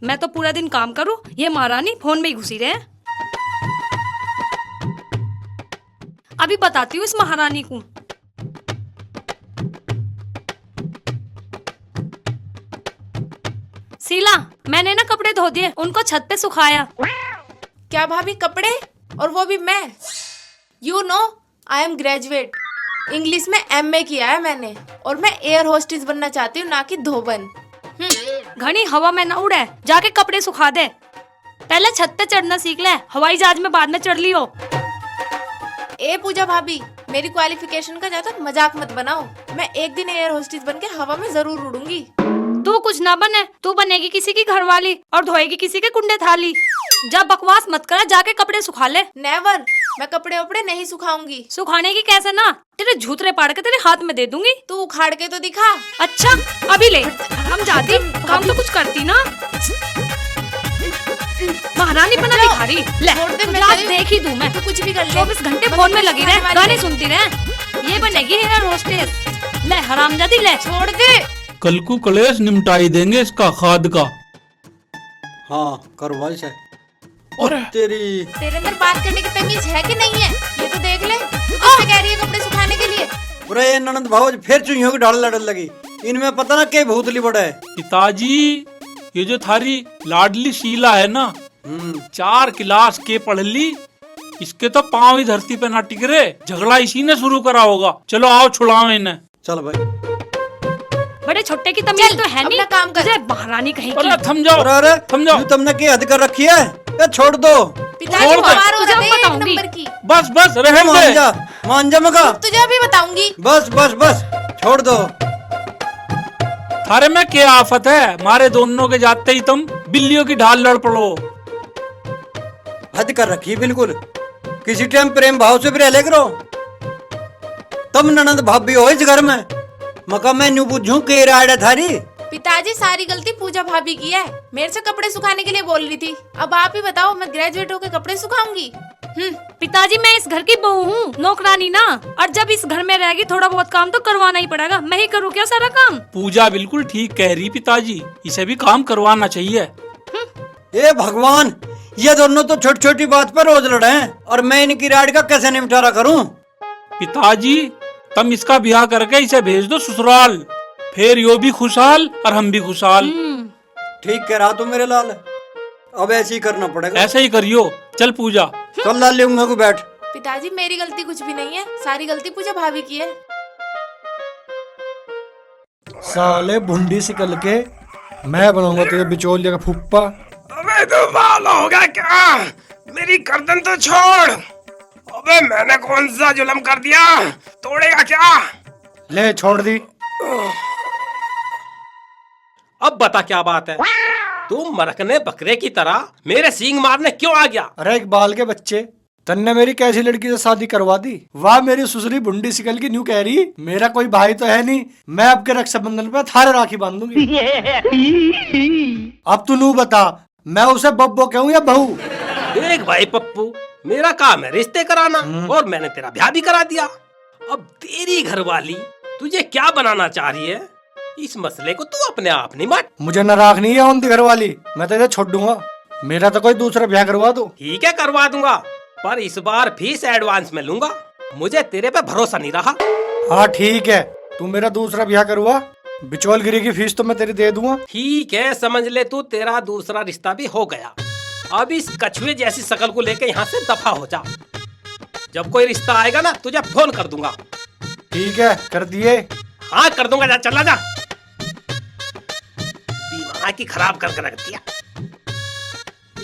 मैं तो पूरा दिन काम करूं, ये महारानी फोन में ही घुसी रहे। अभी बताती हूँ इस महारानी को। शीला, मैंने ना कपड़े धो दिए, उनको छत पे सुखाया। क्या भाभी, कपड़े? और वो भी मैं? You know I am graduate, English में MA किया है मैंने, और मैं एयर होस्टेस बनना चाहती हूँ, ना कि धोबन। घनी हवा में न उड़े, जाके कपड़े सुखा दे। पहले छत पे चढ़ना सीख ले, हवाई जहाज में बाद में चढ़ लियो। ए पूजा भाभी, मेरी क्वालिफिकेशन का ज्यादा मजाक मत बनाओ। मैं एक दिन एयर होस्टेस बन के हवा में जरूर उड़ूंगी। तू कुछ ना बने, तू बनेगी किसी की घरवाली और धोएगी किसी के कुंडे थाली। जा बकवास मत कर, जाके कपड़े सुखा ले। नेवर, मैं कपड़े वपड़े नहीं सुखाऊंगी। सुखाने की कैसे ना, तेरे झूतरे पाड़ के तेरे हाथ में दे दूंगी। तू उखाड़ के तो दिखा। अच्छा अभी ले, हम जाती, काम तो कुछ करती ना। महारानी बना दिखा रही। ले तुझे आज देख ही दूं मैं। तू कुछ भी कर ले, 24 घंटे फोन में लगी रहे, गाने सुनती रहे। ये बनेगी एयर होस्टेस। ले हरामजादी ले। छोड़ दे। कल को कलेश निमटाई देंगे इसका खाद का। हाँ करवाई से। और तेरे अंदर बात करने की तमीज है कि नहीं है? ये तो देख ले, तू कैसे कह रही है कपड़े सुखाने के लिए। अरे ननद भाव फिर चुहियों की ढाल लड़न लगी। इनमें पता ना क्या भूतली बड़ा है। पिताजी, ये जो थारी लाडली शीला है ना, 4 क्लास के पढ़ ली, इसके तो पाँव ही धरती पे ना टिक रहे। झगड़ा इसी ने शुरू करा होगा। चलो आओ छुड़ाओ इन्हें। चल भाई। बड़े छोटे की तमीज तो है नहीं। अपना काम कर। महारानी कहीं की। अरे थम जाओ, अरे थम जाओ। तुमने क्या हद कर रखी है? ये छोड़ दो। पिताजी छोड़ दे। बीमार हो रहे हैं, एक बताऊंगी। नंबर की। बस बस रहने मान दे। जा, मान जा मगा। तुझे अभी बताऊंगी। बस बस बस छोड़ दो। थारे में क्या आफत है? मारे दोनों के जाते ही तुम बिल्लियों की ढाल लड़ पड़ो। हद कर रखी है बिल्कुल। किसी टाइम प्रेम भाव से भी रह ले करो। तुम ननद भाभी हो इस घर में। मका मैं न्यू पूछूं के राय थारी। पिताजी सारी गलती पूजा भाभी की है, मेरे से कपड़े सुखाने के लिए बोल रही थी। अब आप ही बताओ, मैं ग्रेजुएट होकर कपड़े सुखाऊंगी? पिताजी, मैं इस घर की बहू हूँ, नौकरानी ना। और जब इस घर में रहेगी, थोड़ा बहुत काम तो करवाना ही पड़ेगा। मैं ही करूँ क्या सारा काम? पूजा बिल्कुल ठीक कह रही पिताजी, इसे भी काम करवाना चाहिए। ए भगवान, ये दोनों तो छोटी छोटी बात पर रोज लड़े हैं, और मैं इनकी राड का कैसे निपटारा करूं? पिताजी, तुम इसका ब्याह करके इसे भेज दो ससुराल, फिर यो भी खुशहाल और हम भी खुशहाल। ठीक कह रहा तू मेरे लाल। अब ऐसे ही करना पड़ेगा। ऐसे ही करियो। चल पूजा। चल लाल लेऊंगा को बैठ। पिताजी, मेरी गलती कुछ भी नहीं है, सारी गलती पूजा भाभी की है। साले भुंडी सिकल के मैं बनाऊंगा तुझे बिचौलिया का फुप्पा। अबे तू बाल होगा क्या? मेरी गर्दन तो छोड़। अबे मैंने कौन सा जुल्म कर दिया? तोड़ेगा क्या? ले छोड़ दी। अब बता क्या बात है? तू मरकने बकरे की तरह मेरे सींग मारने क्यों आ गया? अरे एक बाल के बच्चे, तन्ने मेरी कैसी लड़की से शादी करवा दी? वाह मेरी सुसरी भुंडी सिकल की न्यू कह रही, मेरा कोई भाई तो है नहीं, मैं आपके रक्षाबंधन पे थारे राखी बांधूंगी। अब तू नू बता, मैं उसे बब्बो कहूँ या बहू? देख भाई पप्पू, मेरा काम है रिश्ते कराना, और मैंने तेरा ब्याह भी करा दिया। अब तेरी घरवाली तुझे क्या बनाना चाह रही है, इस मसले को तू अपने आप नहीं बांट। मुझे नाराज नहीं है उनकी घरवाली, मैं तुझे छोड़ दूंगा। मेरा तो कोई दूसरा ब्याह करवा दो। ठीक है करवा दूंगा, पर इस बार फीस एडवांस में लूंगा। मुझे तेरे पे भरोसा नहीं रहा। हाँ ठीक है, तू मेरा दूसरा ब्याह करवा, बिचौलगिरी की फीस तो मैं तेरी दे दूंगा। ठीक है, समझ ले तू, तेरा दूसरा रिश्ता भी हो गया। अब इस कछुए जैसी शकल को लेके यहाँ से दफा हो जा। जब कोई रिश्ता आएगा ना, तुझे फोन कर दूंगा। ठीक है, कर दिए। हाँ कर दूंगा, जा चला जा। दिमाग की खराब करके रख दिया।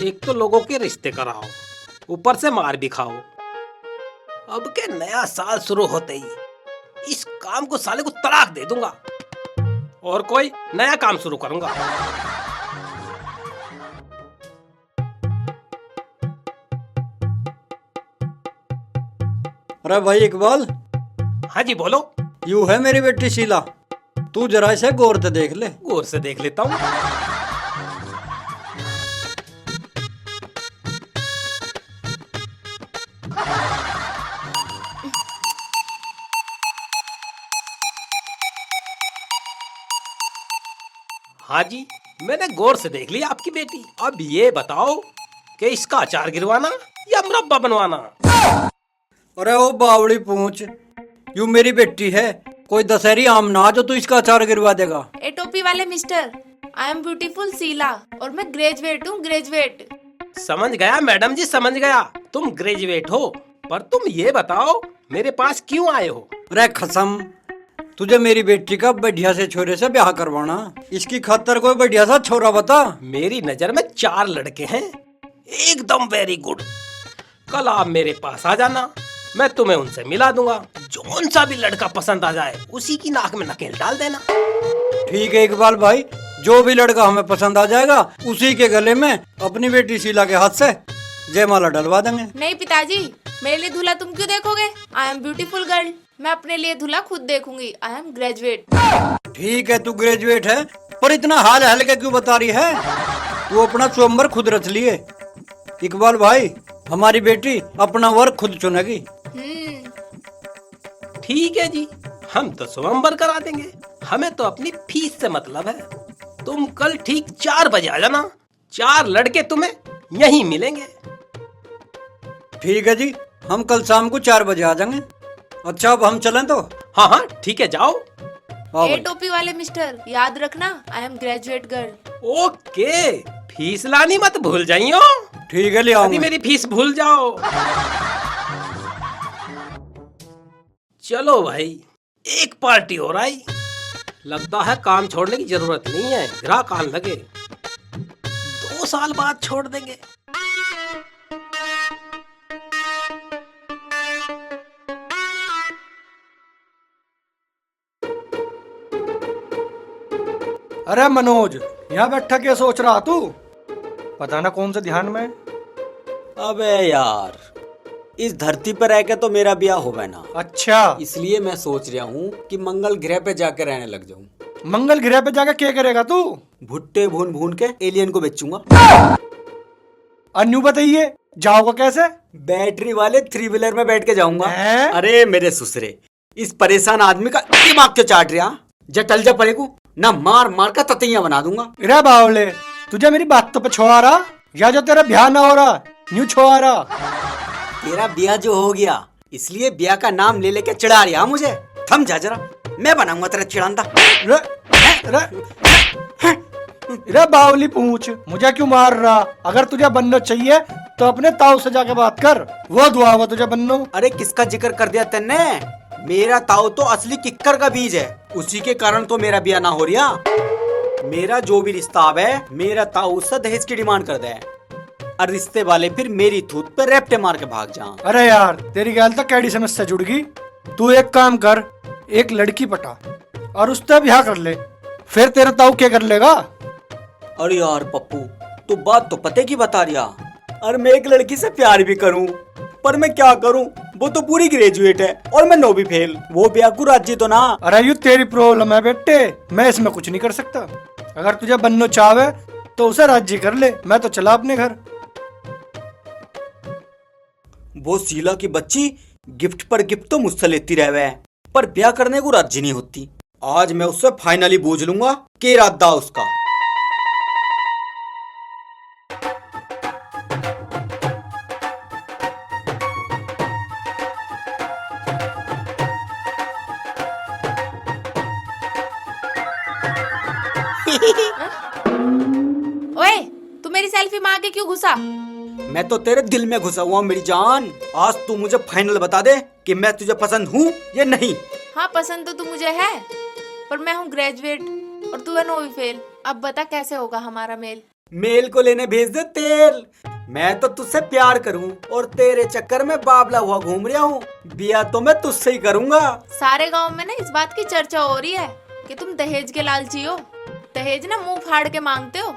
एक तो लोगों के रिश्ते कराओ, ऊपर से मार भी खाओ। अब के नया साल शुरू होते ही इस काम को साले को तलाक दे दूंगा और कोई नया काम शुरू करूंगा। अरे भाई इकबाल। हाँ जी बोलो। यू है मेरी बेटी शीला, तू जरा इसे गौर से देख ले। गौर से देख लेता हूँ। हाँ जी, मैंने गौर से देख लिया आपकी बेटी। अब ये बताओ कि इसका अचार गिरवाना या मुरब्बा बनवाना? अरे ओ बावड़ी पूछ, यू मेरी बेटी है, कोई दशहरी आम ना जो तू इसका अचार गिरवा देगा। ए टोपी वाले mister, I am beautiful Sheela और मैं ग्रेजुएट हूँ, ग्रेजुएट। समझ गया मैडम जी, समझ गया। तुम ग्रेजुएट हो, पर तुम ये बताओ मेरे पास क्यों आए हो? अरे खसम, तुझे मेरी बेटी का बढ़िया से छोरे से ब्याह करवाना, इसकी खातर कोई बढ़िया सा छोरा बता। मेरी नजर में 4 लड़के हैं, एकदम वेरी गुड। कल आप मेरे पास आ जाना, मैं तुम्हें उनसे मिला दूंगा। जौन सा भी लड़का पसंद आ जाए उसी की नाक में नकेल डाल देना। ठीक है इकबाल भाई, जो भी लड़का हमें पसंद आ जाएगा उसी के गले में अपनी बेटी शीला के हाथ से जयमाला डलवा देंगे। नहीं पिताजी, मेरे लिए दूल्हा तुम क्यों देखोगे? आई एम ब्यूटीफुल गर्ल, मैं अपने लिए दूल्हा खुद देखूंगी। I am graduate. ठीक है तू ग्रेजुएट है, पर इतना हाल हल्का क्यों बता रही है? तू अपना स्वयंवर खुद रच लिए। इकबाल भाई, हमारी बेटी अपना वर खुद चुनेगी। ठीक है जी, हम तो स्वयंवर करा देंगे, हमें तो अपनी फीस से मतलब है। तुम कल ठीक 4 बजे आ जाना, 4 लड़के तुम्हें यहीं मिलेंगे। ठीक है जी, हम कल शाम को 4 बजे आ जाएंगे। अच्छा अब हम चलें तो? हाँ हाँ ठीक है, जाओ। हाँ ए भाई। टोपी वाले मिस्टर, याद रखना I am graduate girl. Okay, fees लानी मत भूल जाइयो। ठीक है ले यदि आऊंगा। मेरी फीस भूल जाओ। चलो भाई, एक पार्टी और आई। लगता है काम छोड़ने की जरूरत नहीं है, ग्राहक आने लगे। 2 साल बाद छोड़ देंगे। अरे मनोज, यहाँ बैठा क्या सोच रहा तू? पता ना कौन से ध्यान में। अबे यार, इस धरती पर रह के तो मेरा ब्याह होगा ना, अच्छा, इसलिए मैं सोच रहा हूँ कि मंगल ग्रह पे जाके रहने लग जाऊँ। मंगल ग्रह पे जाकर क्या करेगा तू? भुट्टे भून भून के एलियन को बेचूंगा। अन्यू बताइए, जाओगा कैसे? बैटरी वाले 3 व्हीलर में बैठ के जाऊंगा। हैं? अरे मेरे ससुरे, इस परेशान आदमी का दिमाग क्यों चाट रहा? जटल जा पड़ेगू ना, मार मार का ततैया बना दूंगा। रे बावले, तुझे मेरी बात तो पे छोड़ा रहा, या जो तेरा ब्याह ना हो रहा न्यू छोड़ा रहा। तेरा ब्याह जो हो गया, इसलिए ब्याह का नाम ले लेके चिढ़ा रहा मुझे। थम जा जरा, मैं बनाऊंगा तेरा चिढ़ांदा। रे, रे, रे बावली पूछ, मुझे क्यों मार रहा? अगर तुझे बनना चाहिए तो अपने ताऊ से जाके बात कर, वो दुआ हुआ तुझे बननो। अरे किसका जिक्र कर दिया तन्ने? मेरा ताऊ तो असली किक्कर का बीज है, उसी के कारण तो मेरा ब्याह ना हो रहा। मेरा जो भी रिश्ता आवे, मेरा ताऊ उससे दहेज की डिमांड कर दे, और रिश्ते वाले फिर मेरी थूत पे रेपटे मार के भाग जा। अरे यार, तेरी गैल तक कैडी समस्या जुड़ गई। तू एक काम कर, एक लड़की पटा और उससे ब्याह कर ले, फिर तेरा ताऊ क्या कर लेगा? अरे यार पप्पू, तू बात तो पते की बता रहा। और मैं एक लड़की से प्यार भी करूं, पर मैं क्या करूं? वो तो पूरी ग्रेजुएट है और मैं 9वीं फेल। वो ब्याह को राजी तो ना। अरे यू तेरी प्रॉब्लम है बेटे, मैं इसमें कुछ नहीं कर सकता। अगर तुझे बनना चाहे तो उसे राजी कर ले, मैं तो चला अपने घर। वो शीला की बच्ची गिफ्ट पर गिफ्ट तो मुझसे लेती रहे, पर ब्याह करने को राजी नहीं होती। आज मैं उससे फाइनली बूझ लूंगा कि इरादा उसका। ओए, तू मेरी सेल्फी मांग के क्यों घुसा? मैं तो तेरे दिल में घुसा हुआ मेरी जान। आज तू मुझे फाइनल बता दे कि मैं तुझे पसंद हूँ या नहीं। हाँ, पसंद तो तू मुझे है, पर मैं हूँ ग्रेजुएट और तू है 9वीं फेल। अब बता कैसे होगा हमारा मेल? मेल को लेने भेज दे तेल। मैं तो तुझसे प्यार करूं और तेरे चक्कर में बाबला हुआ घूम रहा हूँ। ब्याह तो मैं तुझसे ही करूंगा। सारे गांव में ना इस बात की चर्चा हो रही है कि तुम दहेज के लालची हो। दहेज ना मुंह फाड़ के मांगते हो।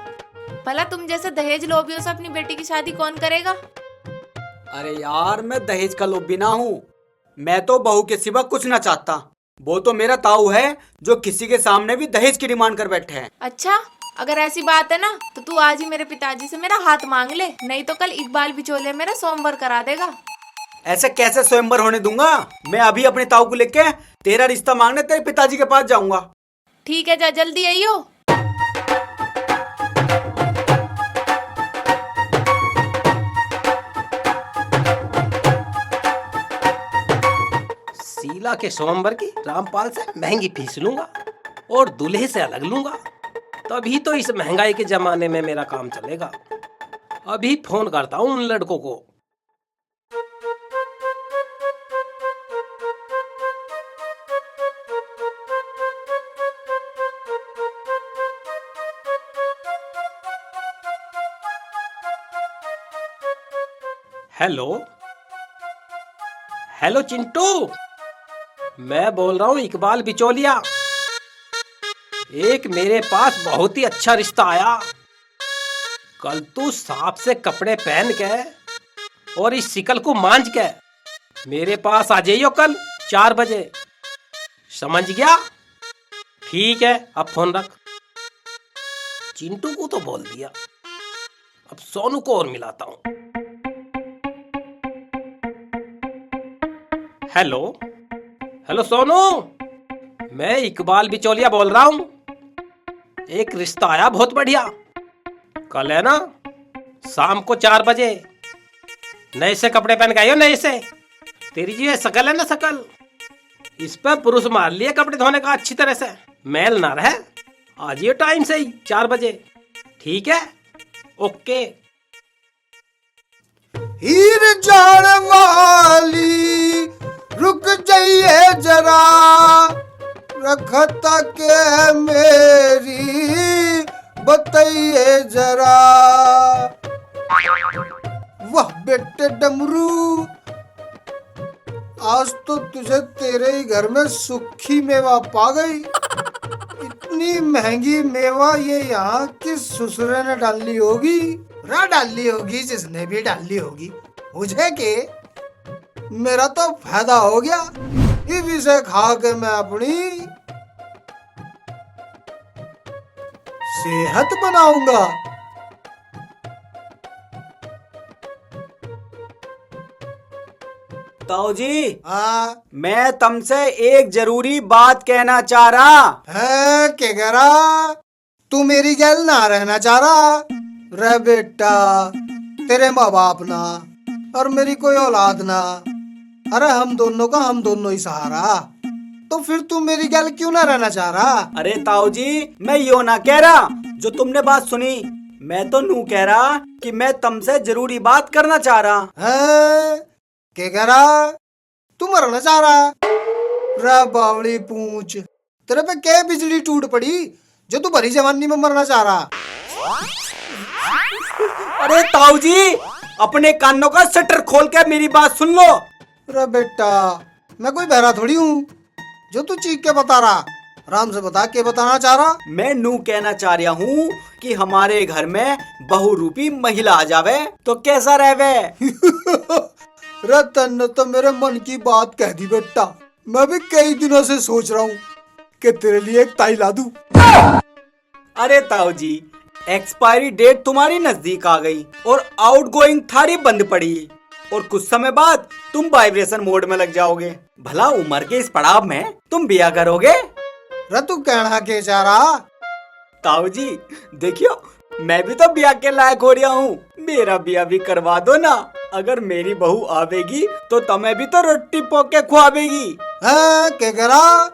भला तुम जैसे दहेज लोभियों से अपनी बेटी की शादी कौन करेगा? अरे यार, मैं दहेज का लोभी ना हूँ। मैं तो बहू के सिवा कुछ ना चाहता। वो तो मेरा ताऊ है जो किसी के सामने भी दहेज की डिमांड कर बैठे हैं। अच्छा, अगर ऐसी बात है ना तो तू आज ही मेरे पिताजी से मेरा हाथ मांग ले, नहीं तो कल इकबाल बिचौलिया मेरा सोमवार करा देगा। ऐसे कैसे स्वयंवर होने दूंगा? मैं अभी अपने ताऊ को लेके तेरा रिश्ता मांगने तेरे पिताजी के पास जाऊंगा। ठीक है, जा जल्दी आइयो। शीला के स्वयंवर की रामपाल से महंगी फीस लूंगा और दूल्हे से अलग लूंगा, तभी तो इस महंगाई के जमाने में मेरा काम चलेगा। अभी फोन करता हूँ उन लड़कों को। हेलो हेलो चिंटू, मैं बोल रहा हूँ इकबाल बिचौलिया। एक मेरे पास बहुत ही अच्छा रिश्ता आया। कल तू सांप से कपड़े पहन के और इस शिकल को मांझ के मेरे पास आ जाइयो कल 4 बजे, समझ गया? ठीक है, अब फोन रख। चिंटू को तो बोल दिया, अब सोनू को और मिलाता हूँ। हेलो हेलो सोनू, मैं इकबाल बिचौलिया बोल रहा हूँ। एक रिश्ता आया बहुत बढ़िया, कल है ना शाम को 4 बजे। नए से कपड़े पहन के आइयो, नए से। तेरी जो शकल है ना शकल, इस पर पुरुष मार लिए कपड़े धोने का अच्छी तरह से, मैल ना रहे। आ जाइए टाइम से ही 4 बजे, ठीक है? ओके। हीर जान वाली रुक जाइए जरा, रखत के मेरी बताइए जरा। वाह बेटे डमरू, आज तो तुझे तेरे ही घर में सूखी मेवा पा गई। इतनी महंगी मेवा ये यहाँ किस ससुरे ने डाली होगी? डाली होगी जिसने भी डाली होगी। मुझे के मेरा तो फायदा हो गया, इसे खा के मैं अपनी सेहत बनाऊंगा। ताऊ जी, हाँ मैं तुमसे एक जरूरी बात कहना चाह रहा। है क्या कह रहा? तू मेरी गैल ना रहना चाह रहा? रे बेटा, तेरे माँ बाप ना और मेरी कोई औलाद ना, अरे हम दोनों ही सहारा। तो फिर तू मेरी गैल क्यों ना रहना चाह रहा? अरे ताऊ जी, मैं यो ना कह रहा जो तुमने बात सुनी। मैं तो नू कह रहा कि मैं तुमसे जरूरी बात करना चाह रहा। है क्या कह रहा? तू मरना चाह रहा? रे बावली पूछ, तेरे पे क्या बिजली टूट पड़ी जो तू भरी जवानी में मरना चाह रहा? अरे ताऊ जी, अपने कानों का शटर खोल के मेरी बात सुन लो। अरे बेटा, मैं कोई बहरा थोड़ी हूँ जो तू चीख के बता रहा। आराम से बता, क्या बताना चाह रहा? मैं नू कहना चाह रहा हूँ कि हमारे घर में बहुरूपी महिला आ जावे तो कैसा रहवे। रतन ने तो मेरे मन की बात कह दी बेटा। मैं भी कई दिनों से सोच रहा हूँ कि तेरे लिए एक ताई ला दूं। अरे ताऊ जी, एक्सपायरी डेट तुम्हारी नजदीक आ गई और आउटगोइंग थारी बंद पड़ी और कुछ समय बाद तुम वाइब्रेशन मोड में लग जाओगे। भला उम्र के इस पड़ाव में तुम ब्याह करोगे? रे तू कहना के चाह रहा? ताऊ जी देखियो, मैं भी तो ब्याह के लायक हो रहा हूँ, मेरा ब्याह भी करवा दो ना। अगर मेरी बहू आवेगी तो तुम्हें भी तो रोटी पोक के खुआवेगी। है क्या कह रहा?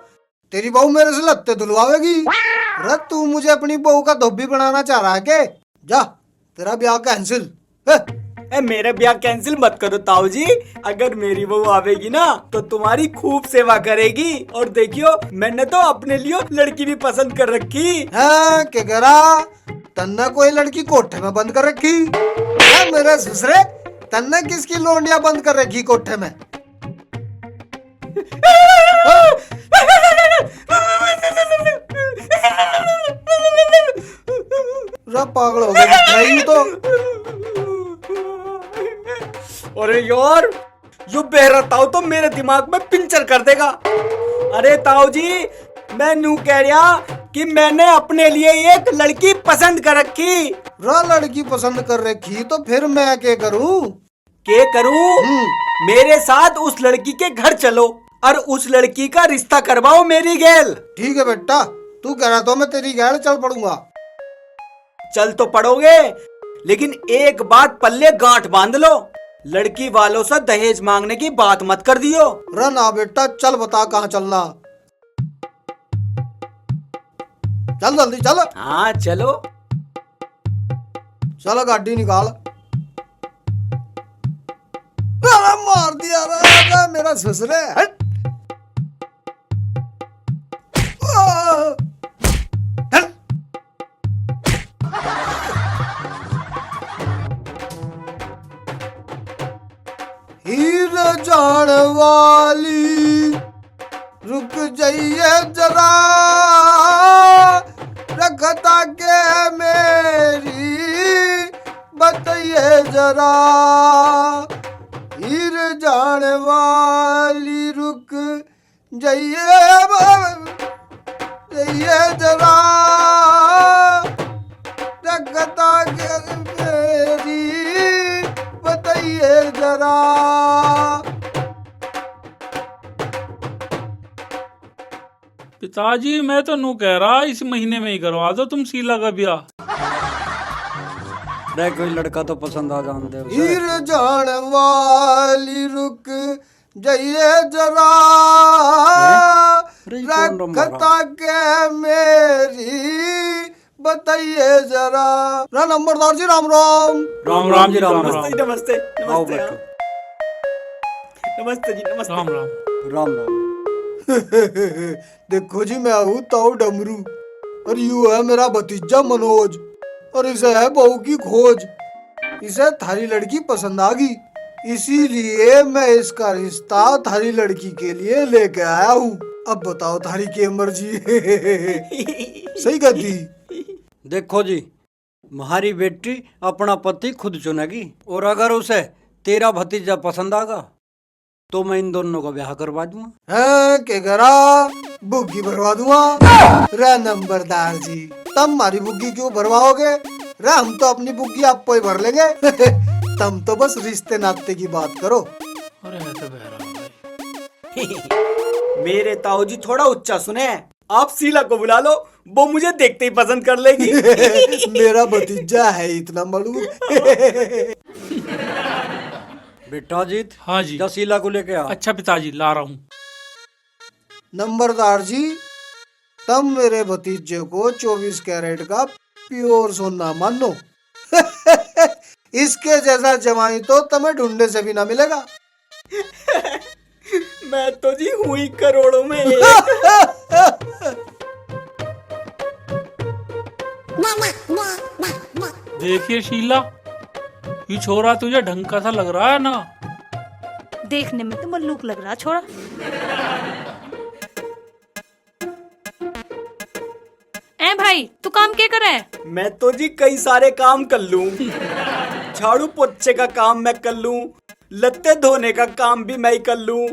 तेरी बहू मेरे से लत्ते धुलवाएगी? रे तू मुझे अपनी बहू का धोबी बनाना चाह रहा है के? जा, तेरा ब्याह कैंसिल। मेरा ब्याह कैंसिल मत करो ताऊ जी। अगर मेरी बहू आवेगी ना तो तुम्हारी खूब सेवा करेगी। और देखियो, मैंने तो अपने लिए लड़की भी पसंद कर रखी है। क्या कह रहा? तन्ने कोई लड़की कोठे में बंद कर रखी है? मेरे ससुरे, तन्ने किसकी लोंडिया बंद कर रखी कोठे में? पागल हो गई तो। अरे यार, यो बहरा ताऊ तो मेरे दिमाग में पिंचर कर देगा। अरे ताऊ जी, मैं नू कह रहा कि मैंने अपने लिए एक लड़की पसंद कर रखी। लड़की पसंद कर रखी तो फिर मैं क्या करूं? क्या करूं? मेरे साथ उस लड़की के घर चलो और उस लड़की का रिश्ता करवाओ मेरी गैल। ठीक है बेटा, तू कह रहा तो मैं तेरी गैल चल पड़ूंगा। चल तो पड़ोगे, लेकिन एक बात पल्ले गांठ बांध लो लड़की वालों से दहेज मांगने की बात मत कर दियो। रे ना बेटा, चल बता कहाँ चलना। चल जल्दी चल, हाँ चलो। चलो गाड़ी निकाल। अरे मार दिया रे मेरा ससुरे, हट। हट। हीर जान वाली रुक जाइए जरा, रखता के मेरी बताइए जरा। हीर जान वाली रुक जाइए जाइए जरा, रखता के मेरी बताइए जरा। पिताजी मैं तो नू कह रहा इस महीने में ही करवा दो तुम शीला का ब्याह। रे कोई लड़का तो पसंद आ जानते हो। हीर जान वाली रुक जाइए जरा, अरे कौन रंबा रखता के मेरी बताइए जरा। रा नंबरदार जी राम राम। राम राम जी राम नमस्ते राम जी, नमस्ते आओ नमस्ते। बैठो। नमस्ते जी, नमस्ते। राम राम। राम राम। देखो जी, मैं हूँ ताऊ डमरू और यू है मेरा भतीजा मनोज, और इसे है बहू की खोज। इसे थारी लड़की पसंद आ गई, इसीलिए मैं इसका रिश्ता थारी लड़की के लिए लेके आया हूँ। अब बताओ थारी की मर्जी। सही कहती। देखो जी, हमारी बेटी अपना पति खुद चुनेगी, और अगर उसे तेरा भतीजा पसंद आगा तो मैं इन दोनों का ब्याह करवा दूंगा। है के करा बुग्गी भरवा दूंगा। रे नंबरदार जी, तुम हमारी बुग्गी क्यों भरवाओगे? रे हम तो अपनी बुग्गी आपको ही भर लेंगे। तुम तो बस रिश्ते नाते की बात करो। अरे ऐसे बह रहा भाई। मेरे ताऊ जी थोड़ा उच्चा सुने, आप शीला को बुला लो, वो मुझे देखते ही पसंद कर लेगी। मेरा भतीजा है इतना मलूक। बेटा जीत, हाँ जी। जा शीला को लेके आ। अच्छा पिताजी ला रहा हूँ। नंबरदार जी, तुम मेरे भतीजे को 24 कैरेट का प्योर सोना मानो। इसके जैसा जवाई तो तुम्हें ढूंढने से भी ना मिलेगा। मैं तो जी हूँ ही करोड़ों में एक। देखिए शीला, ये छोरा तुझे ढंग का सा लग रहा है ना? देखने में तो मल्लूक लग रहा छोरा। ए भाई, तू काम क्या करे? मैं तो जी कई सारे काम कर लूं। झाड़ू पोछे का काम मैं कर लूं, लत्ते धोने का काम भी मैं ही कर लूं,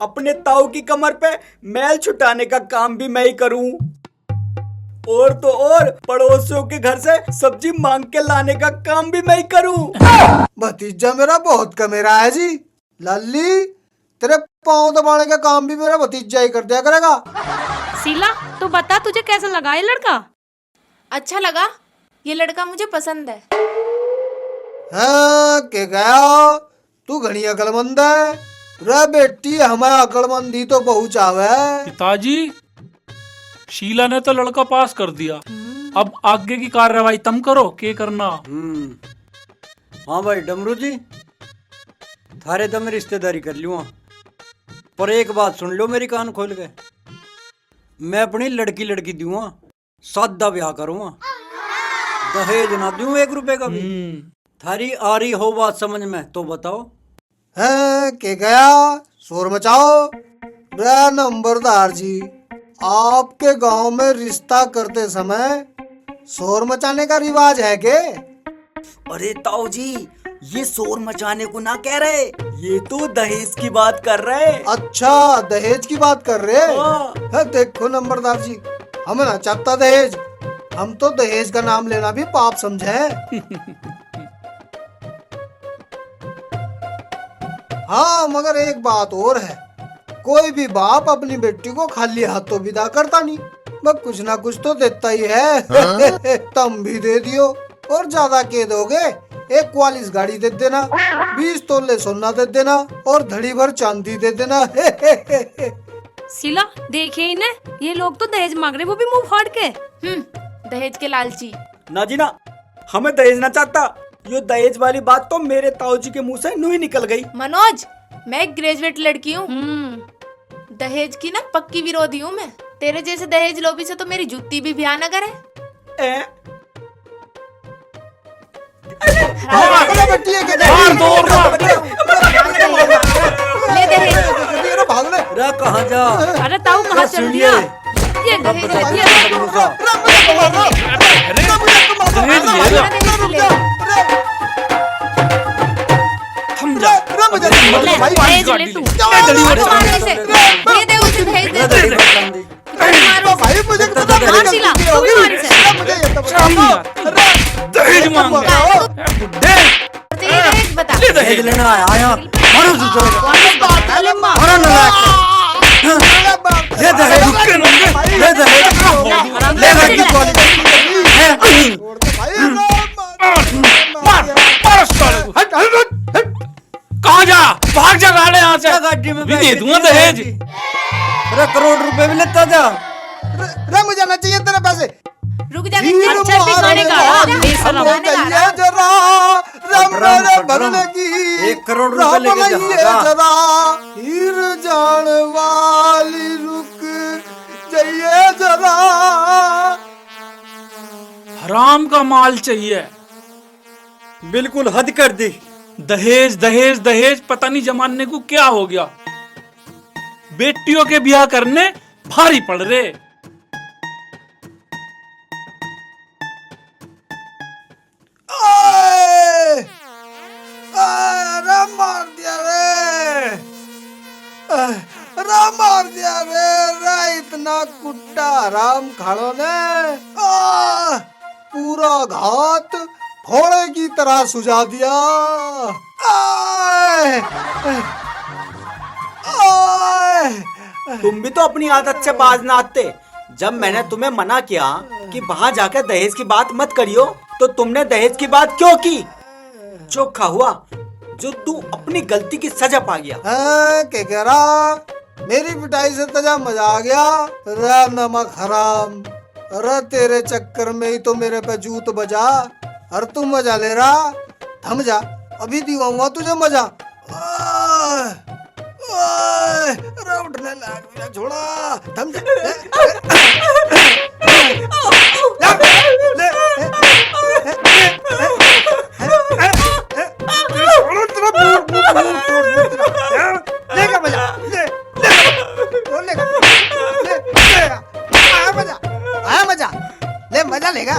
अपने ताऊ की कमर पे मैल छुटाने का काम भी मैं ही करूं, और तो और पड़ोसियों के घर से सब्जी मांग के लाने का काम भी मैं ही करूं। भतीजा मेरा बहुत कमेरा है जी। लल्ली, तेरे पाँव दबाने का काम भी मेरा भतीजा ही कर दिया करेगा। शीला, तू बता तुझे कैसा लगा ये लड़का? अच्छा लगा, ये लड़का मुझे पसंद है। हाँ के गया, तू घनी अकलमंद है। रे बेटी, हमारा अकलमंदी तो बहु चावे। पिताजी, शीला ने तो लड़का पास कर दिया, अब आगे की कार्रवाई तुम करो, के करना। हाँ भाई डमरू जी, थारे तो मैं रिश्तेदारी कर लूँगा, पर एक बात सुन लो मेरी कान खोल के। मैं अपनी लड़की दूंगा, सादा ब्याह करूंगा, दहेज ना दूं 1 रुपए का भी। थारी आ रही हो बात समझ में तो बताओ। है के गया, शोर मचाओ। रे नंबरदार जी, आपके गांव में रिश्ता करते समय शोर मचाने का रिवाज है के? अरे ताऊ जी, ये शोर मचाने को ना कह रहे, ये तो दहेज की बात कर रहे। अच्छा, दहेज की बात कर रहे। हाँ। है, देखो नंबरदार जी, हमें ना चाहता दहेज, हम तो दहेज का नाम लेना भी पाप समझे। हाँ, मगर एक बात और है, कोई भी बाप अपनी बेटी को खाली हाथों विदा करता नहीं, बस कुछ ना कुछ तो देता ही है। तुम भी दे दियो, और ज्यादा के दोगे, एक 44 गाड़ी दे देना, 20 तोले सोना दे देना और धड़ी भर चांदी दे देना। शीला देखिए इन्हें, ये लोग तो दहेज मांग रहे, वो भी मुंह फाड़ के। दहेज के लालची। ना जी ना, हमें दहेज ना चाहता। ये दहेज वाली बात तो मेरे ताऊ जी के मुंह से यूं ही निकल गई। मनोज, मैं एक ग्रेजुएट लड़की हूँ, दहेज की ना पक्की विरोधी हूँ मैं। तेरे जैसे दहेज लोभी से तो मेरी जूती भी ब्याह न करे। ले दहेज। भाग ले। रे कहाँ जा? अरे ताऊ कहाँ चल दिया? ये दहेज थम जा। दहेज ले तू। ये दे उसे दहेज दे दे। मारो भाई मुझे मार शीला, तू भी मार इसे। दहेज मांग रहा है बुड्ढे। ये दहेज बता। दहेज लेना आया, मारो दूसरे को। अरे माँ। मारो ना, ये दहेज, ये दहेज, ले लड़की को। कहाँ जा? भाग जा गाड़े यहाँ से। गाड़ी में भी दे दूंगा दहेज। अरे करोड़ रुपए भी लेता जा। रे मुझे ना चाहिए तेरे पैसे। रुक जा। अच्छा दिखाने का जरा भरने की 1 करोड़ रुपए लेके जाऊंगा। जरा हीर जान वाली रुक जाइए जरा। हराम का माल चाहिए। बिल्कुल हद कर दी। दहेज दहेज दहेज, पता नहीं जमाने को क्या हो गया। बेटियों के ब्याह करने भारी पड़ रहे। मार दिया रे, मार दिया रे, इतना कुट्टा राम खाड़ो ने पूरा घात फोड़े की तरह सुझा दिया। तुम भी तो अपनी आदत से बाज ना आते। जब मैंने तुम्हें मना किया कि वहाँ जाकर दहेज की बात मत करियो, तो तुमने दहेज की बात क्यों की? चोखा हुआ जो तू अपनी गलती की सजा पा गया। क्या कह रहा? मेरी पिटाई से तजा मजा आ गया। रे नमक हराम, अरे तेरे चक्कर में ही तो मेरे पे जूत बजा। और तू मजा ले रहा? थम जा, अभी दिवाऊंगा तुझे मजा। अरे उठने लायक भी ना छोड़ा, थम जा। लेगा मजा, आया मजा, ले मजा लेगा,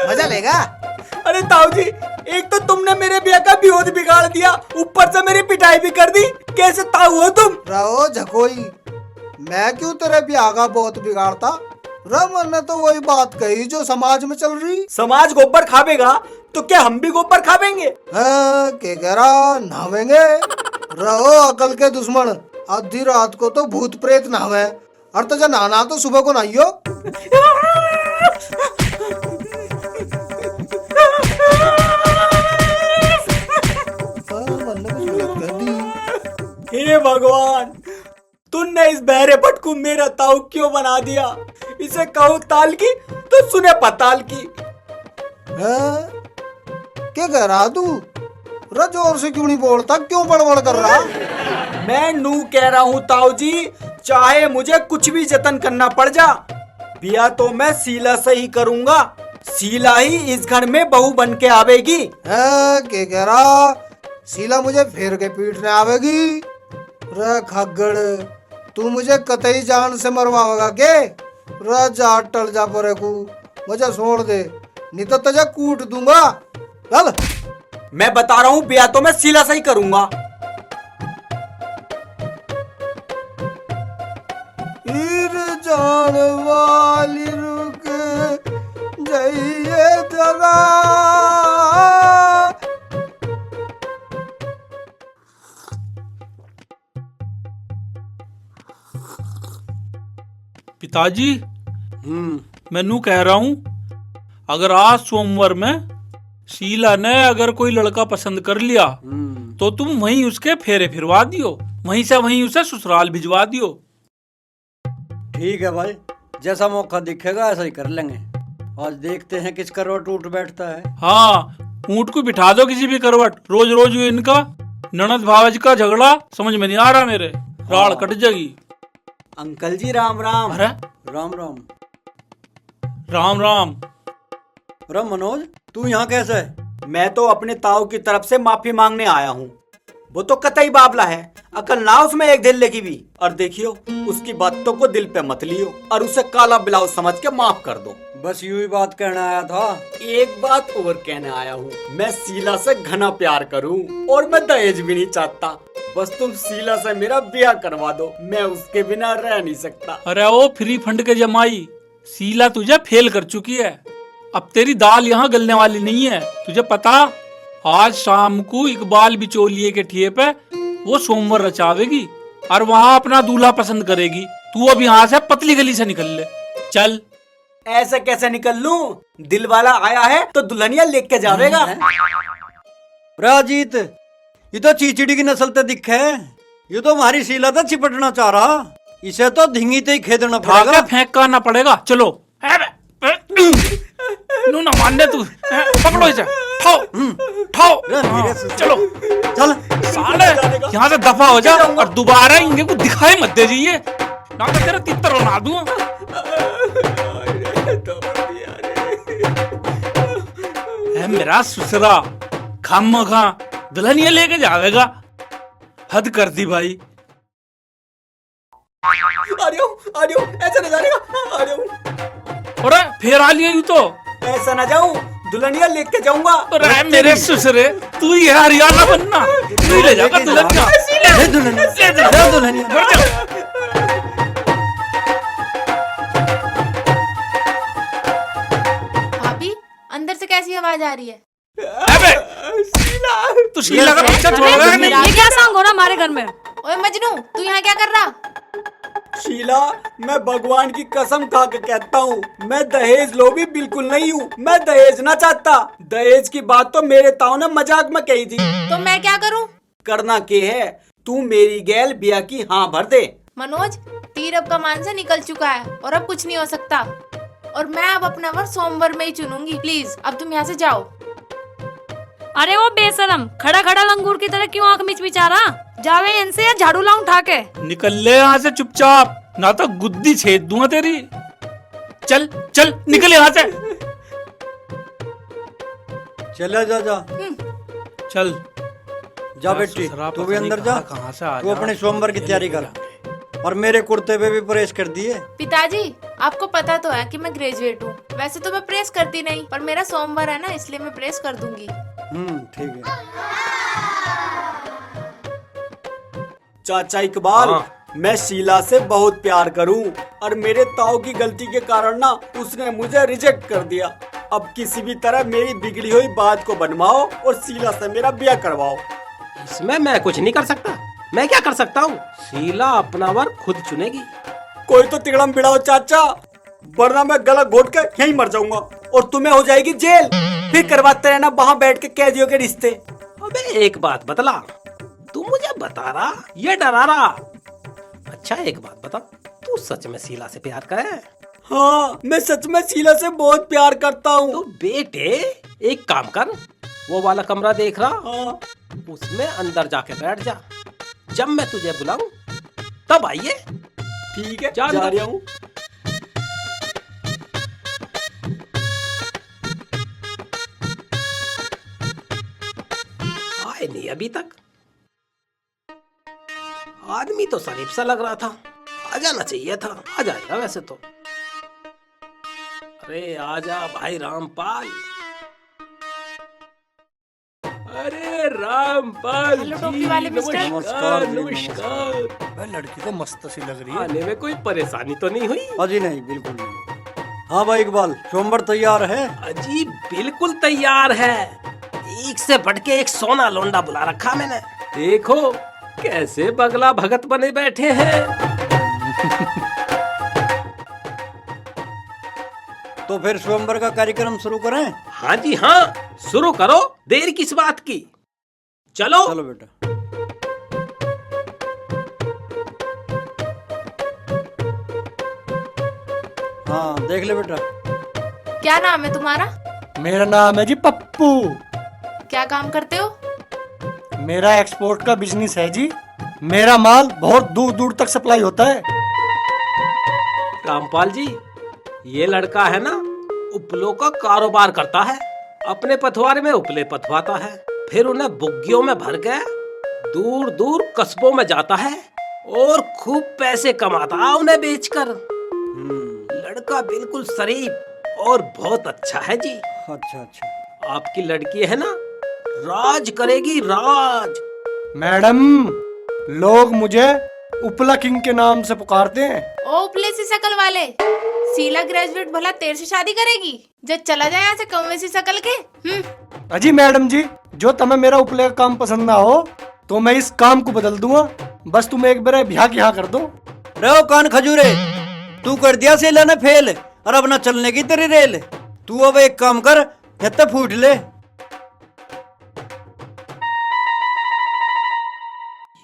मजा लेगा। अरे ताऊ जी, एक तो तुमने मेरे ब्याह का विरोध बिगाड़ दिया, ऊपर से मेरी पिटाई भी कर दी। कैसे ताऊ हो तुम? रहो झकोई, मैं क्यों तेरे ब्याह का बहुत बिगाड़ता? रमन ने तो वही बात कही जो समाज में चल रही। समाज गोबर खावेगा तो क्या हम भी गोबर खावेंगे? के कह रहा? नहावेंगे। रहो अकल के दुश्मन, आधी रात को तो भूत प्रेत नहावे, और तो जब नहाना तो सुबह को नहाइयो। हे भगवान, तुमने इस बहरे पट को मेरा ताऊ क्यों बना दिया? इसे कहो ताल की तो सुने पताल की। क्या कह रहा तू? जोर से क्यों नहीं बोलता? क्यों बड़बड़ कर रहा? मैं नू कह रहा हूँ ताऊ जी, चाहे मुझे कुछ भी जतन करना पड़ जा, बिया तो मैं शीला से ही करूंगा। शीला ही इस घर में बहू बन के आवेगी। क्या कह रहा? शीला मुझे फेर के पीटने आवेगी? रे खगड़, तू मुझे कतई जान से मरवाएगा के? रे जा टल जा परे को, मुझे छोड़ दे, नहीं तो तुझे कूट दूंगा। चल। मैं बता रहा हूँ, बिया तो मैं शीला से ही करूंगा। जान वाली रुक जाइए जरा। पिताजी, मैं नू कह रहा हूँ, अगर आज सोमवार में शीला ने अगर कोई लड़का पसंद कर लिया तो तुम वहीं उसके फेरे फिरवा दियो, वहीं से वहीं उसे ससुराल भिजवा दियो। ठीक है भाई, जैसा मौका दिखेगा ऐसा ही कर लेंगे। आज देखते हैं किस करवट उठ बैठता है। हाँ, ऊंट को बिठा दो किसी भी करवट। रोज रोज ये इनका ननद भावज का झगड़ा समझ में नहीं आ रहा मेरे, राड़ कट जाएगी। अंकल जी राम राम। अरे राम राम। राम राम। अरे मनोज, तू यहाँ कैसे है? मैं तो अपने ताऊ की तरफ से माफी मांगने आया हूँ। वो तो कतई बाबला है, अकल ना उसमें एक दिल की भी। और देखियो, उसकी बातों को दिल पे मत लियो और उसे काला ब्लाउज समझ के माफ कर दो। बस यूं ही बात कहना आया था। एक बात और कहने आया हूँ, मैं शीला से घना प्यार करूँ और मैं दहेज भी नहीं चाहता। बस तुम शीला से मेरा ब्याह करवा दो, मैं उसके बिना रह नहीं सकता। अरे वो फ्री फंड के जमाई, शीला तुझे फेल कर चुकी है। अब तेरी दाल यहाँ गलने वाली नहीं है। तुझे पता, आज शाम को इकबाल बिचौलिए के ठिए पे वो सोमवार रचावेगी और वहाँ अपना दूल्हा पसंद करेगी। तू अब यहाँ से पतली गली से निकल ले, चल। ऐसे कैसे निकल लूं? दिल वाला आया है तो दुल्हनिया लेके जावेगा। राजीत, ये तो चीचड़ी की नस्ल ते दिखे है। ये तो हमारी शीला था चिपटना चाह रहा। इसे तो धींगी ते ही खेदना पड़ेगा। भागा फेंक का ना पड़ेगा। चलो नू ना मानने तू, पकड़ो इसे, ठाओ ठाओ। चलो चल साले, यहाँ से दफा हो जा और दोबारा इनके को दिखाई मत दे जाइए, ना तो तेरा तितर बना दूं। है मेरा ससुरा, खामखा दुल्हनिया लेके जावेगा। हद कर दी भाई। ऐसा न जानेगा। अरे फिर आ लिया, तो ऐसा न जाऊं, दुल्हनिया लेके जाऊंगा। अरे मेरे ससुरे, तू ही हरियाणा बनना, तू ही ले जाकर दुल्हनिया। ले दुल्हनिया, ले दुल्हनिया। भाभी, अंदर से कैसी आवाज आ रही है? अबे तू शीला का बच्चा छोड़ेगा नहीं? ये क्या सॉन्ग हो रहा हमारे घर में? ओए मजनू, तू यहाँ क्या कर रहा? शीला, मैं भगवान की कसम खा के कहता हूँ, मैं दहेज लोभी बिल्कुल नहीं हूँ। मैं दहेज ना चाहता। दहेज की बात तो मेरे ताऊ ने मजाक में कही थी। तो मैं क्या करूँ? करना के है, तू मेरी गैल बिया की हाँ भर दे। मनोज, तीर अब कमान से निकल चुका है और अब कुछ नहीं हो सकता। और मैं अब अपना वर सोमवार में ही चुनूंगी। प्लीज अब तुम यहाँ से जाओ। अरे वो बेशरम, खड़ा खड़ा लंगूर की तरह क्यों आंख मिचमिचा रहा? जावे इनसे या झाड़ू लाऊं उठा के? निकल ले यहाँ से चुपचाप, ना तो गुद्दी छेद दूंगा तेरी। चल चल निकल यहाँ से। चला जा जा चल जा बेटी, ससुरा तू पता भी नहीं अंदर जा। कहाँ से आ तू जा। अपने सोमवार की तैयारी कर और मेरे कुर्ते पे भी प्रेस कर दिए। पिताजी, आपको पता तो है कि मैं ग्रेजुएट हूँ। वैसे तो मैं प्रेस करती नहीं, पर मेरा सोमवार है ना, इसलिए मैं प्रेस कर दूंगी। ठीक है। चाचा इकबाल, मैं शीला से बहुत प्यार करूं और मेरे ताऊ की गलती के कारण ना उसने मुझे रिजेक्ट कर दिया। अब किसी भी तरह मेरी बिगड़ी हुई बात को बनवाओ और शीला से मेरा ब्याह करवाओ। इसमें मैं कुछ नहीं कर सकता। मैं क्या कर सकता हूँ? शीला अपना वर खुद चुनेगी। कोई तो तिगड़म बिड़ाओ चाचा, वरना मैं गला घोट के यहीं मर जाऊंगा और तुम्हें हो जाएगी जेल। फिर करवाते रहना वहाँ बैठ के कैदियों के रिश्ते। अबे एक बात बतला, तू मुझे बता रहा ये डरा रहा? अच्छा एक बात बता, तू सच में शीला से प्यार करे? हाँ, मैं सच में शीला से बहुत प्यार करता तो हूँ। बेटे एक काम कर, वो वाला कमरा देख रहा, हाँ, उसमें अंदर जाके बैठ जा। जब मैं तुझे बुलाऊं तब आइए। ठीक है, जा जा अंदर। रहा हूँ। आए नहीं अभी तक। आदमी तो शरीफ सा लग रहा था, आ जाना चाहिए था। आ जाएगा वैसे तो। अरे आजा भाई रामपाल। अरे रामपाल हेलो, जी, टोपी वाले मिस्टर। नमस्कार जी, नमस्कार। लड़की तो मस्त सी लग रही आने में कोई परेशानी तो नहीं हुई? अजी नहीं, बिल्कुल नहीं। हाँ भाई इकबाल, सोमवार तैयार है? अजी बिल्कुल तैयार है। एक से बढ़ के एक सोना लोंडा बुला रखा मैंने। देखो कैसे बगला भगत बने बैठे हैं। तो फिर स्वयंवर का कार्यक्रम शुरू करें? हाँ जी हाँ, शुरू करो, देर किस बात की। चलो चलो बेटा। हाँ देख ले बेटा। क्या नाम है तुम्हारा? मेरा नाम है जी पप्पू। क्या काम करते हो? मेरा एक्सपोर्ट का बिजनेस है जी। मेरा माल बहुत दूर दूर तक सप्लाई होता है। रामपाल जी, ये लड़का है ना, उपलों का कारोबार करता है। अपने पथवारे में उपले पथवाता है, फिर उन्हें बुग्गियों में भर के दूर दूर कस्बों में जाता है और खूब पैसे कमाता है उन्हें बेचकर। लड़का बिल्कुल शरीफ और बहुत अच्छा है जी। अच्छा अच्छा। आपकी लड़की है ना, राज करेगी राज। मैडम, लोग मुझे उपला किंग के नाम से पुकारते हैं। ओ उपले सी शकल वाले, शीला ग्रेजुएट भला तेरे से शादी करेगी? जब चला जाए यहाँ से कौवे सी शकल के। अजी मैडम जी, जो तुम्हें मेरा उपले का काम पसंद ना हो तो मैं इस काम को बदल दूंगा। बस तुम एक बार ब्याह की हाँ कर दो। रहो कान खजूरे, तू कर दिया सेला ने फेल और अब ना चलने की तेरी रेल। तू अब एक काम कर, हत्ते फूट ले।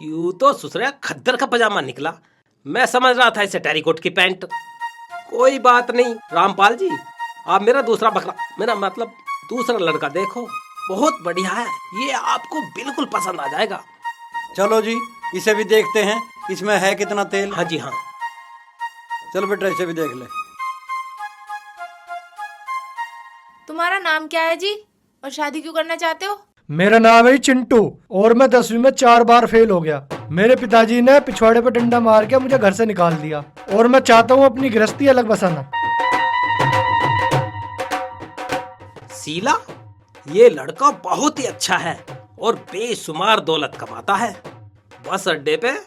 यूं तो ससुरा खद्दर का पजामा निकला। मैं समझ रहा था इसे टेरिकोट की पैंट। कोई बात नहीं रामपाल जी, आप मेरा दूसरा बकरा, मेरा मतलब दूसरा लड़का देखो, बहुत बढ़िया है। ये आपको बिल्कुल पसंद आ जाएगा। चलो जी, इसे भी देखते हैं, इसमें है कितना तेल। हाँ जी हाँ। चलो बेटा, इसे भी देख ले। तुम्हारा नाम क्या है जी, और शादी क्यों करना चाहते हो? मेरा नाम है चिंटू और मैं 10वीं में 4 बार फेल हो गया। मेरे पिताजी ने पिछवाड़े पे डंडा मार के मुझे घर से निकाल दिया और मैं चाहता हूँ अपनी गृहस्थी अलग बसाना। शीला, ये लड़का बहुत ही अच्छा है और बेशुमार दौलत कमाता है। बस अड्डे पे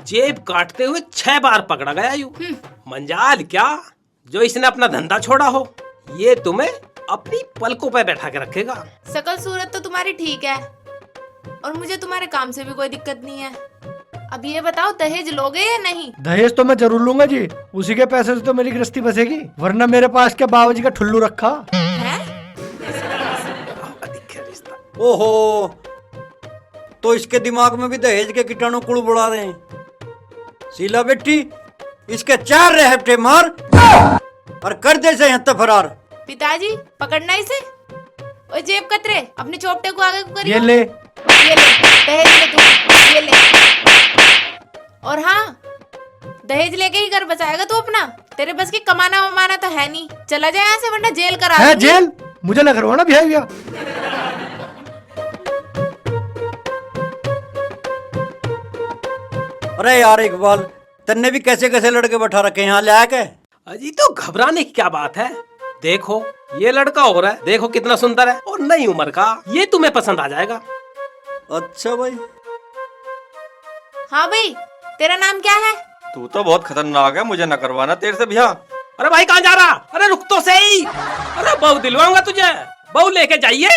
जेब काटते हुए 6 बार पकड़ा गया यूं। मंजाल क्या जो इसने अपना धंधा छोड़ा हो। ये तुम्हें अपनी पलकों पे बैठा के रखेगा। शकल सूरत तो तुम्हारी ठीक है और मुझे तुम्हारे काम से भी कोई दिक्कत नहीं है। अब ये बताओ, दहेज लोगे या नहीं? दहेज तो मैं जरूर लूंगा जी, उसी के पैसे से तो मेरी गृहस्थी बसेगी, वरना मेरे पास क्या बाबूजी का ठुल्लू रखा है? ओहो, तो इसके दिमाग में भी दहेज के कीटाणु कुड़ बुला रहे हैं। शीला बेटी, इसके 4 रहपटे मार और कर दे से यहाँ फरार। पिताजी, पकड़ना इसे। ओए जेब कतरे, अपने चोपटे को आगे को करिए। ये ले। ये ले, दहेज ले तू, ये ले। और हाँ, दहेज लेके ही घर बचाएगा तू अपना। तेरे बस की कमाना वमाना तो है नहीं। चला जाए यहाँ से, वरना जेल करा है दूंगी। जेल? मुझे लग रहा है ना भैया। अरे यार इकबाल, तन्ने भी कैसे कैसे लड़के बैठा रखे यहाँ ले आके। अजी तो घबराने की क्या बात है। देखो ये लड़का और है, देखो कितना सुंदर है और नई उम्र का। ये तुम्हें पसंद आ जाएगा। अच्छा भाई। हाँ भाई, तेरा नाम क्या है? तू तो बहुत खतरनाक है, मुझे न करवाना तेरे से ब्याह। अरे भाई कहाँ जा रहा? अरे रुक तो सही। अरे बहू दिलवाऊंगा तुझे, बहू लेके जाइए।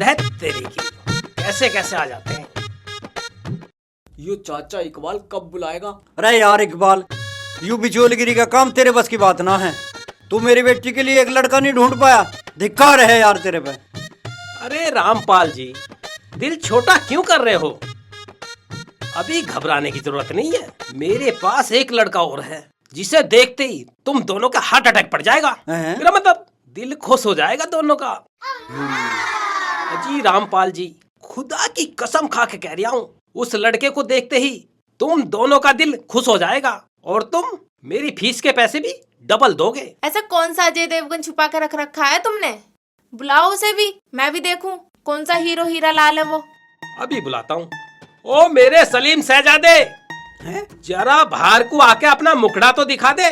तेरी की कैसे कैसे आ जाते हैं। यो चाचा इकबाल कब बुलाएगा? अरे यार इकबाल, यू बिचौलगिरी का काम तेरे बस की बात ना है। तू मेरी बेटी के लिए एक लड़का नहीं ढूंढ पाया, धिक्कार है यार तेरे पे। अरे रामपाल जी, दिल छोटा क्यों कर रहे हो? अभी घबराने की जरूरत नहीं है। मेरे पास एक लड़का और है जिसे देखते ही तुम दोनों का हार्ट अटैक पड़ जाएगा। मेरा मतलब दिल खुश हो जाएगा दोनों का। जी रामपाल जी, खुदा की कसम खा के कह रहा हूँ, उस लड़के को देखते ही तुम दोनों का दिल खुश हो जाएगा और तुम मेरी फीस के पैसे भी डबल दोगे। ऐसा कौन सा अजय देवगन छुपा के रख रखा है तुमने? बुलाओ उसे भी, मैं भी देखूं कौन सा हीरो हीरा लाल है वो। अभी बुलाता हूँ। ओ मेरे सलीम शहजादे, जरा बाहर को आके अपना मुखड़ा तो दिखा दे।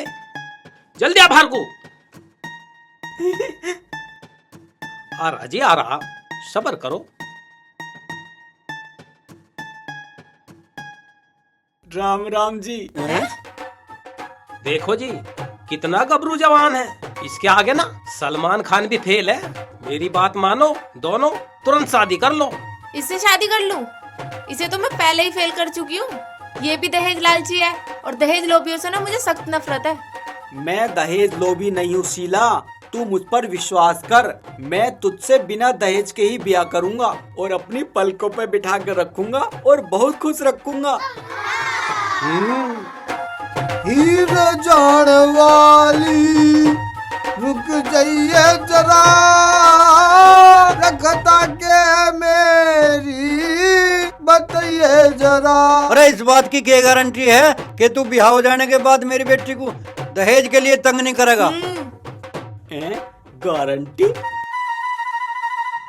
जल्दी आ बाहर को। आ रहा जी, आ रहा, सब्र करो। राम राम जी। देखो जी कितना गबरू जवान है। इसके आगे ना सलमान खान भी फेल है। मेरी बात मानो, दोनों तुरंत शादी कर लो। इससे शादी कर लूं? इसे तो मैं पहले ही फेल कर चुकी हूँ। ये भी दहेज लालची है और दहेज लोभियों से ना मुझे सख्त नफरत है। मैं दहेज लोभी नहीं हूँ शीला, तू मुझ पर विश्वास कर। मैं तुझसे बिना दहेज के ही ब्याह करूंगा और अपनी पलकों पे बिठा कर रखूंगा और बहुत खुश रखूंगा। हीर जान वाली रुक जाइए जरा, रखता के मेरी बताइए जरा। अरे इस बात की क्या गारंटी है कि तू ब्याह हो जाने के बाद मेरी बेटी को दहेज के लिए तंग नहीं करेगा? गारंटी?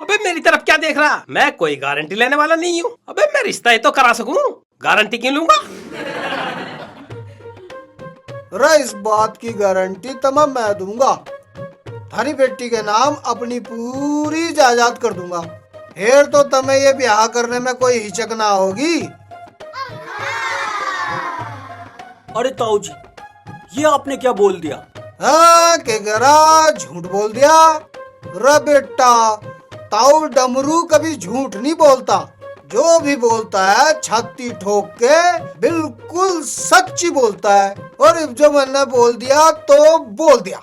अबे मेरी तरफ क्या देख रहा? मैं कोई गारंटी लेने वाला नहीं हूँ। अबे मैं रिश्ता ही तो करा सकूं, गारंटी क्यों लूंगा? रे इस बात की गारंटी तमाम मैं दूंगा। थारी बेटी के नाम अपनी पूरी जायदाद कर दूंगा। फिर तो तुम्हें ये ब्याह करने में कोई हिचक ना होगी। अरे ताऊ जी, ये आपने क्या बोल दिया? हाँ के करा, झूठ बोल दिया। रे बेटा, ताऊ डमरू कभी झूठ नहीं बोलता। जो भी बोलता है छाती ठोक के बिल्कुल सच्ची बोलता है। और जो मैंने बोल दिया तो बोल दिया।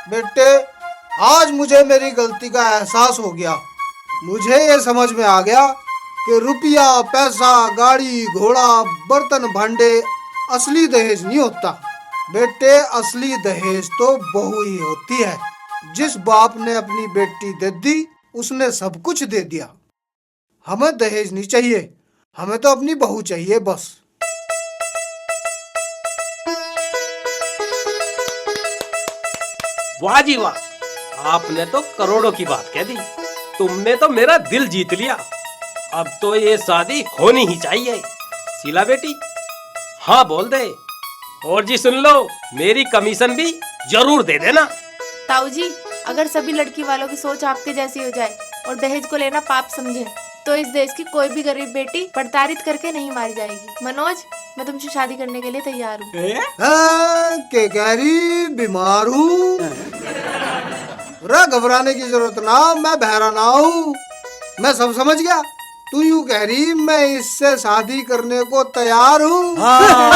बेटे, आज मुझे मेरी गलती का एहसास हो गया। मुझे ये समझ में आ गया कि रुपया, पैसा, गाड़ी, घोड़ा, बर्तन, भांडे असली दहेज नहीं होता। बेटे, असली दहेज तो बहू ही होती है। जिस बाप ने अपनी बेटी दे दी, उसने सब कुछ दे दिया। हमें दहेज नहीं चाहिए, हमें तो अपनी बहू चाहिए बस। वाह जी वाह, आपने तो करोड़ों की बात कह दी। तुमने तो मेरा दिल जीत लिया। अब तो ये शादी होनी ही चाहिए। शीला बेटी, हाँ बोल दे। और जी सुन लो, मेरी कमीशन भी जरूर दे देना। ताऊ जी, अगर सभी लड़की वालों की सोच आपके जैसी हो जाए और दहेज को लेना पाप समझे, तो इस देश की कोई भी गरीब बेटी प्रताड़ित करके नहीं मारी जाएगी। मनोज, मैं तुमसे शादी करने के लिए तैयार हूँ। के कह रही बीमार हूँ? रे घबराने की जरूरत ना, मैं बहरा ना हूँ। मैं सब समझ गया। तू यूँ कह रही मैं इससे शादी करने को तैयार हूँ। हाँ।